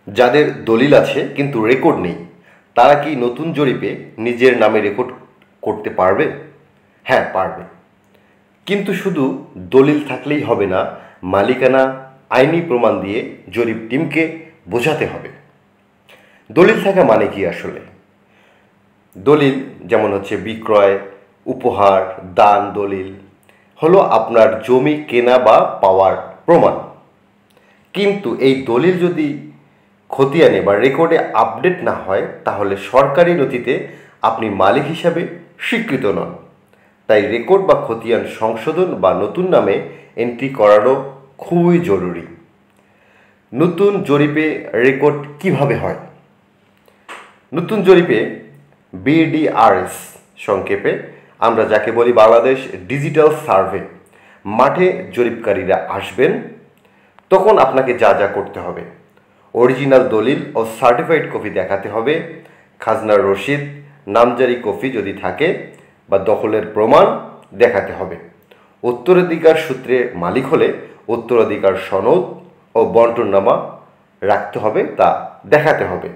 যাদের দলিল আছে কিন্তু রেকর্ড নেই, তারা কি নতুন জরিপে নিজের নামে রেকর্ড করতে পারবে? হ্যাঁ, পারবে। কিন্তু শুধু দলিল থাকলেই হবে না, মালিকানা আইনি প্রমাণ দিয়ে জরিপ টিমকে বোঝাতে হবে। দলিল থাকা মানে কি আসলে? দলিল যেমন হচ্ছে বিক্রয়, উপহার, দান দলিল হলো আপনার জমি কেনা বা পাওয়ার প্রমাণ। কিন্তু এই দলিল যদি খতিয়ানে বা রেকর্ডে আপডেট না হয়, তাহলে সরকারি নথিতে আপনি মালিক হিসাবে স্বীকৃত নন। তাই রেকর্ড বা খতিয়ান সংশোধন বা নতুন নামে এন্ট্রি করানো খুবই জরুরি। নতুন জরিপে রেকর্ড কিভাবে হয়? নতুন জরিপে BDRS সংক্ষেপে আমরা যাকে বলি বাংলাদেশ ডিজিটাল সার্ভে, মাঠে জরিপকারীরা আসবেন। তখন আপনাকে যা যা করতে হবে: অরিজিনাল দলিল ও সার্টিফাইড কপি দেখাতে হবে, খাজনার রসিদ, নামজারি কপি যদি থাকে বা দখলের প্রমাণ দেখাতে হবে। উত্তরাধিকার সূত্রে মালিক হলে উত্তরাধিকার সনদ ও বন্টননামা রাখতে হবে, তা দেখাতে হবে।